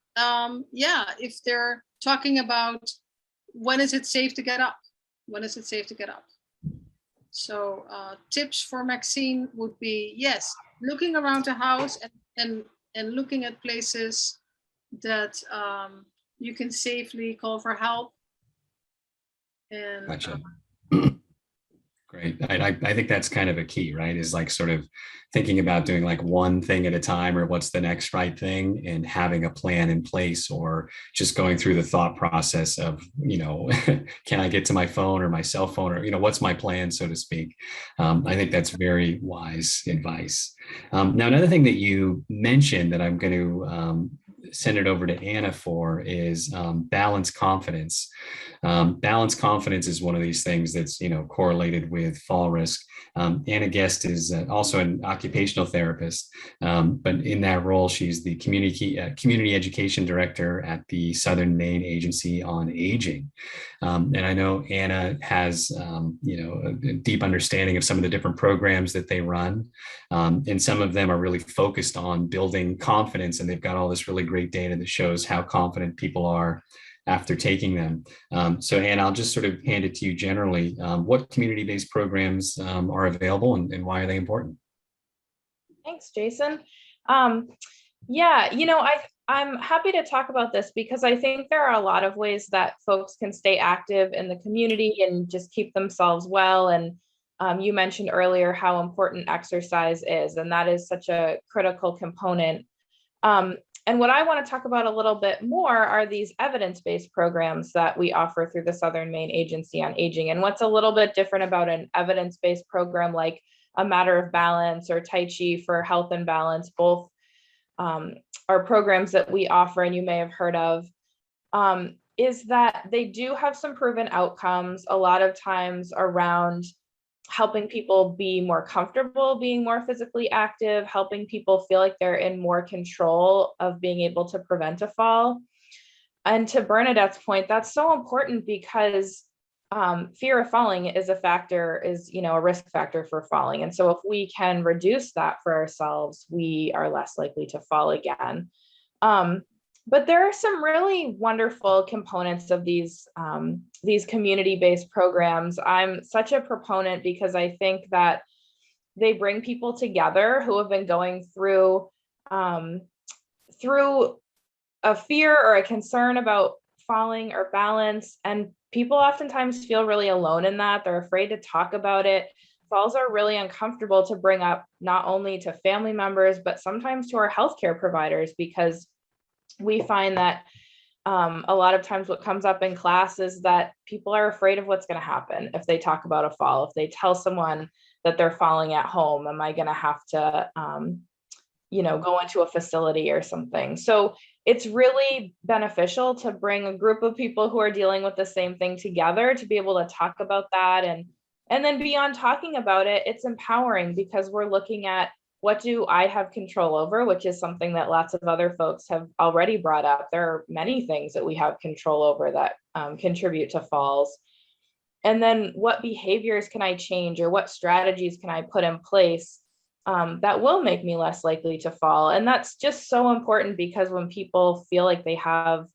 if they're talking about when is it safe to get up? When is it safe to get up? So tips for Maxine would be, yes, looking around the house and looking at places that you can safely call for help. And Gotcha. Great. I think that's kind of a key, right? Is like sort of thinking about doing like one thing at a time, or what's the next right thing, and having a plan in place, or just going through the thought process of, can I get to my phone or my cell phone, or, what's my plan, so to speak. I think that's very wise advice. Now, another thing that you mentioned that I'm going to send it over to Anna for is balance confidence. Balance confidence is one of these things that's correlated with fall risk. Anna Guest is also an occupational therapist, but in that role, she's the community education director at the Southern Maine Agency on Aging. And I know Anna has a deep understanding of some of the different programs that they run, and some of them are really focused on building confidence, and they've got all this really great data that shows how confident people are after taking them. So Anna, I'll just sort of hand it to you generally. What community-based programs are available, and why are they important? Thanks, Jason. Yeah, I'm happy to talk about this because I think there are a lot of ways that folks can stay active in the community and just keep themselves well. And you mentioned earlier how important exercise is, and that is such a critical component. And what I want to talk about a little bit more are these evidence-based programs that we offer through the Southern Maine Agency on Aging. And what's a little bit different about an evidence-based program like a Matter of Balance or Tai Chi for Health and Balance, both are programs that we offer and you may have heard of, is that they do have some proven outcomes a lot of times around helping people be more comfortable being more physically active, helping people feel like they're in more control of being able to prevent a fall. And to Bernadette's point, that's so important because fear of falling is a risk factor for falling. And so if we can reduce that for ourselves, we are less likely to fall again. But there are some really wonderful components of these community-based programs. I'm such a proponent because I think that they bring people together who have been going through a fear or a concern about falling or balance. And people oftentimes feel really alone in that. They're afraid to talk about it. Falls are really uncomfortable to bring up, not only to family members, but sometimes to our healthcare providers, because we find that a lot of times what comes up in class is that people are afraid of what's going to happen if they talk about a fall. If they tell someone that they're falling at home, am I going to have to, go into a facility or something? So it's really beneficial to bring a group of people who are dealing with the same thing together to be able to talk about that. And then beyond talking about it, it's empowering because we're looking at, what do I have control over, which is something that lots of other folks have already brought up. There are many things that we have control over that contribute to falls. And then what behaviors can I change, or what strategies can I put in place that will make me less likely to fall? And that's just so important, because when people feel like they have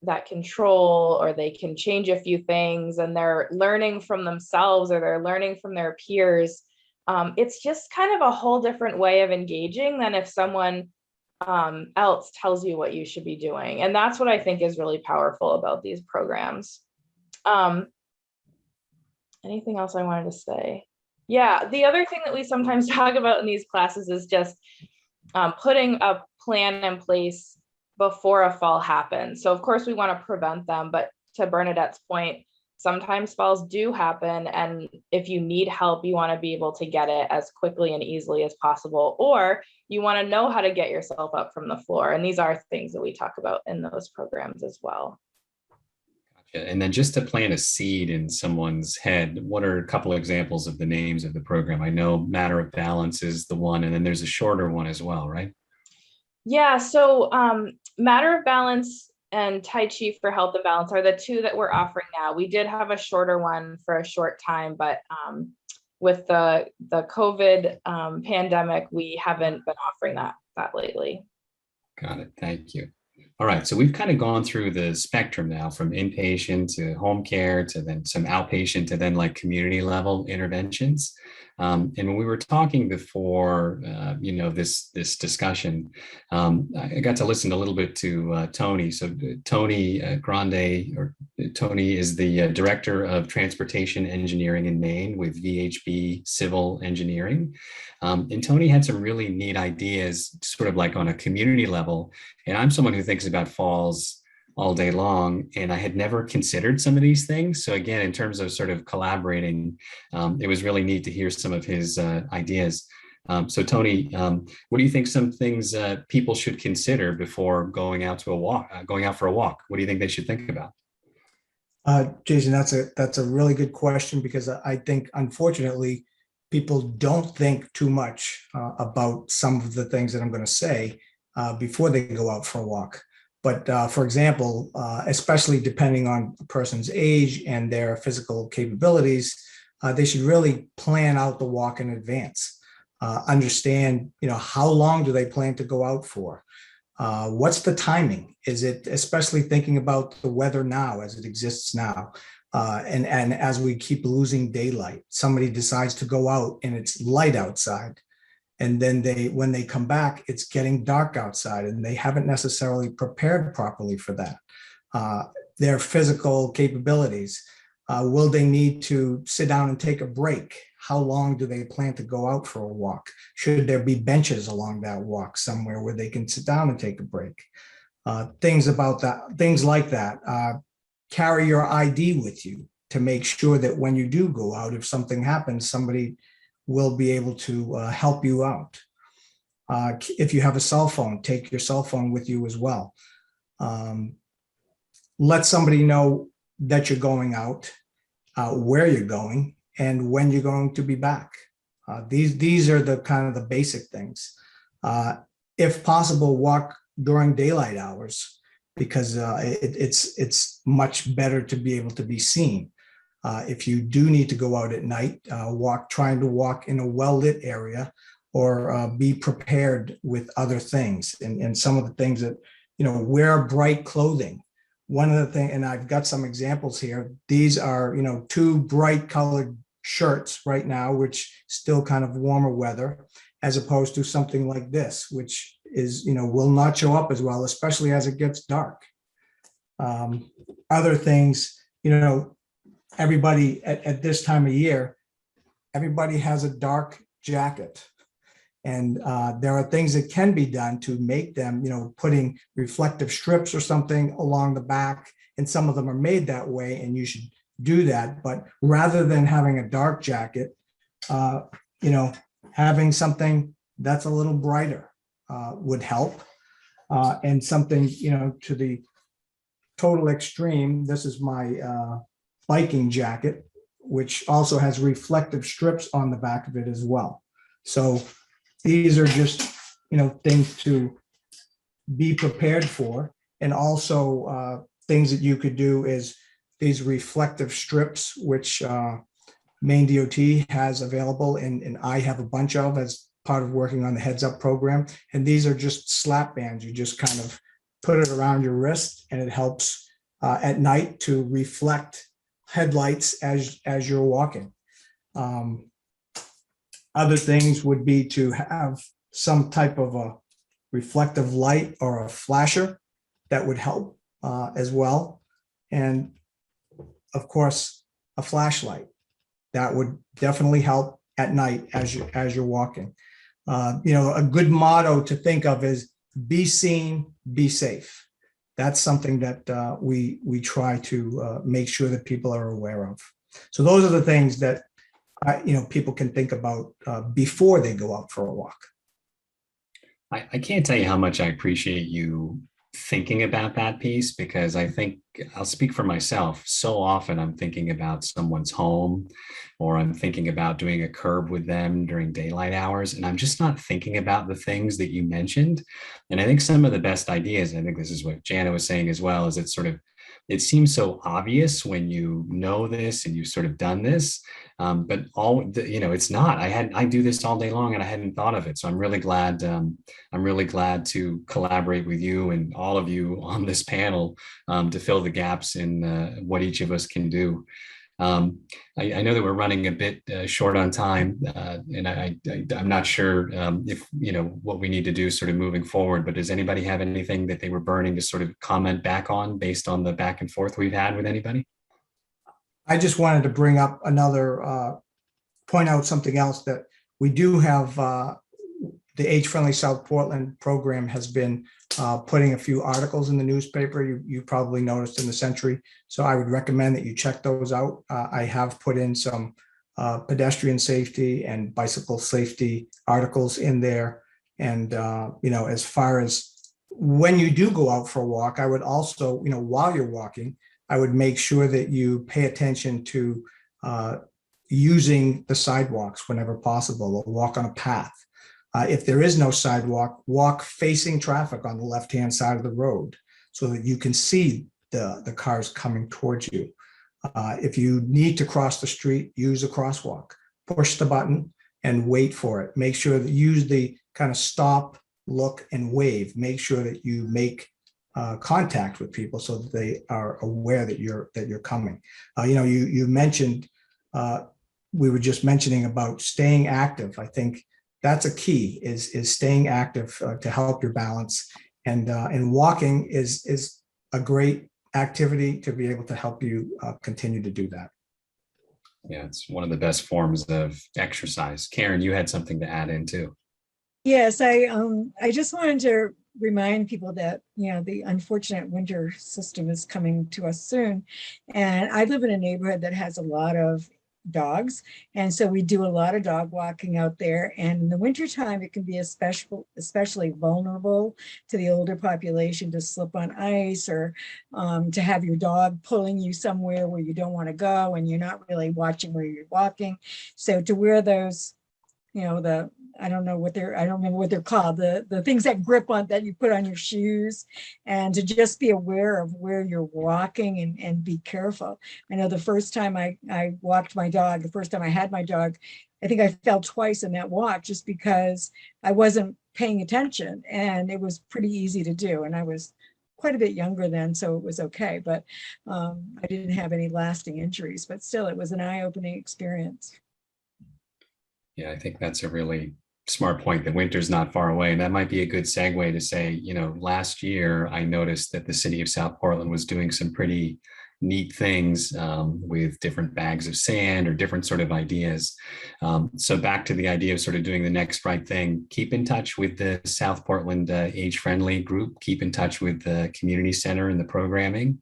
that control, or they can change a few things, and they're learning from themselves, or they're learning from their peers, it's just kind of a whole different way of engaging than if someone else tells you what you should be doing. And that's what I think is really powerful about these programs. Anything else I wanted to say? Yeah, the other thing that we sometimes talk about in these classes is just putting a plan in place before a fall happens. So of course we want to prevent them, but to Bernadette's point, sometimes falls do happen. And if you need help, you want to be able to get it as quickly and easily as possible, or you want to know how to get yourself up from the floor. And these are things that we talk about in those programs as well. Gotcha. And then just to plant a seed in someone's head, what are a couple of examples of the names of the program? I know Matter of Balance is the one, and then there's a shorter one as well, right? Yeah, so Matter of Balance and Tai Chi for Health and Balance are the two that we're offering now. We did have a shorter one for a short time, but with the COVID pandemic, we haven't been offering that lately. Got it. Thank you. All right. So we've kind of gone through the spectrum now, from inpatient to home care to then some outpatient to then like community level interventions. And when we were talking before, this discussion, I got to listen a little bit to Tony. So Tony Grande, or Tony is the Director of Transportation Engineering in Maine with VHB Civil Engineering. And Tony had some really neat ideas, sort of like on a community level. And I'm someone who thinks about falls all day long, and I had never considered some of these things. So again, in terms of sort of collaborating, it was really neat to hear some of his ideas. So Tony, what do you think some things people should consider before going out to a walk, going out for a walk? What do you think they should think about? Jason, that's a really good question, because I think unfortunately people don't think too much about some of the things that I'm going to say before they go out for a walk. But for example, especially depending on a person's age and their physical capabilities, they should really plan out the walk in advance. Understand, how long do they plan to go out for? What's the timing? Is it, especially thinking about the weather now as it exists now, and as we keep losing daylight, somebody decides to go out and it's light outside, and then when they come back, it's getting dark outside, and they haven't necessarily prepared properly for that. Their physical capabilities, will they need to sit down and take a break? How long do they plan to go out for a walk? Should there be benches along that walk somewhere where they can sit down and take a break? Things like that. Carry your ID with you to make sure that when you do go out, if something happens, somebody will be able to help you out. If you have a cell phone, take your cell phone with you as well. Let somebody know that you're going out, where you're going, and when you're going to be back. These are the kind of the basic things. If possible, walk during daylight hours, because it's much better to be able to be seen. If you do need to go out at night, trying to walk in a well-lit area, or be prepared with other things. And some of the things that, wear bright clothing. One of the things, and I've got some examples here, these are, two bright colored shirts right now, which still kind of warmer weather, as opposed to something like this, which is, will not show up as well, especially as it gets dark. Other things, everybody at this time of year, everybody has a dark jacket. And there are things that can be done to make them, putting reflective strips or something along the back. And some of them are made that way, and you should do that. But rather than having a dark jacket, having something that's a little brighter would help. And something, to the total extreme, this is my biking jacket, which also has reflective strips on the back of it as well. So these are just, things to be prepared for. And also things that you could do is these reflective strips, which Maine DOT has available, and I have a bunch of as part of working on the Heads Up program. And these are just slap bands. You just kind of put it around your wrist, and it helps at night to reflect headlights as you're walking. Other things would be to have some type of a reflective light or a flasher that would help as well. And of course, a flashlight that would definitely help at night as you're walking. A good motto to think of is be seen, be safe. That's something that we try to make sure that people are aware of. So those are the things that people can think about before they go out for a walk. I can't tell you how much I appreciate you thinking about that piece, because I think I'll speak for myself. So often I'm thinking about someone's home, or I'm thinking about doing a curb with them during daylight hours, and I'm just not thinking about the things that you mentioned. And I think some of the best ideas, I think this is what Jana was saying as well, is it seems so obvious when you know this and you've sort of done this, but it's not. I do this all day long, and I hadn't thought of it. So I'm really glad to collaborate with you and all of you on this panel to fill the gaps in what each of us can do. I know that we're running a bit short on time, and I'm not sure if, what we need to do sort of moving forward, but does anybody have anything that they were burning to sort of comment back on based on the back and forth we've had with anybody? I just wanted to bring up point out something else, that we do have the Age-Friendly South Portland program has been putting a few articles in the newspaper. You probably noticed in the Century. So I would recommend that you check those out. I have put in some pedestrian safety and bicycle safety articles in there. And, as far as when you do go out for a walk, I would also, while you're walking, I would make sure that you pay attention to using the sidewalks whenever possible, or walk on a path. If there is no sidewalk, walk facing traffic on the left-hand side of the road so that you can see the cars coming towards you. If you need to cross the street, use a crosswalk. Push the button and wait for it. Make sure that you use the kind of stop, look, and wave. Make sure that you make contact with people so that they are aware that you're coming. You mentioned, we were just mentioning about staying active. I think that's a key, is staying active to help your balance, and walking is a great activity to be able to help you continue to do that. Yeah, it's one of the best forms of exercise. Karen, you had something to add in too. Yes, I just wanted to remind people that, the unfortunate winter system is coming to us soon. And I live in a neighborhood that has a lot of dogs. And so we do a lot of dog walking out there. And in the wintertime, it can be especially vulnerable to the older population to slip on ice, or to have your dog pulling you somewhere where you don't want to go and you're not really watching where you're walking. So to wear those, I don't remember what they're called, the things that grip on, that you put on your shoes, and to just be aware of where you're walking and be careful. I know the first time I walked my dog, the first time I had my dog, I think I fell twice in that walk just because I wasn't paying attention, and it was pretty easy to do. And I was quite a bit younger then, so it was okay, but I didn't have any lasting injuries, but still it was an eye-opening experience. Yeah, I think that's a really smart point. The winter's not far away. And that might be a good segue to say, last year I noticed that the city of South Portland was doing some pretty neat things with different bags of sand or different sort of ideas. So back to the idea of sort of doing the next right thing, keep in touch with the South Portland Age-Friendly group, keep in touch with the community center and the programming,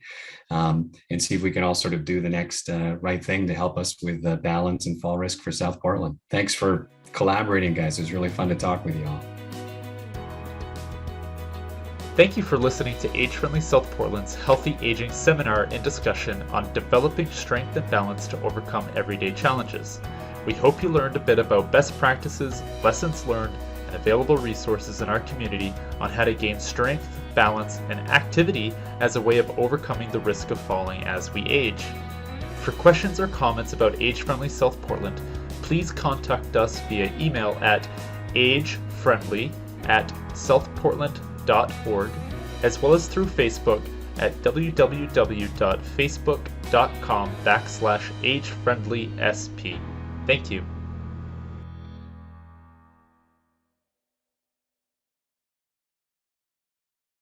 and see if we can all sort of do the next right thing to help us with balance and fall risk for South Portland. Thanks for collaborating, guys. It was really fun to talk with you all. Thank you for listening to Age-Friendly South Portland's Healthy Aging Seminar and discussion on developing strength and balance to overcome everyday challenges. We hope you learned a bit about best practices, lessons learned, and available resources in our community on how to gain strength, balance, and activity as a way of overcoming the risk of falling as we age. For questions or comments about Age-Friendly South Portland, please contact us via email at agefriendly@southportland.org, as well as through Facebook at www.facebook.com/agefriendlysp. Thank you.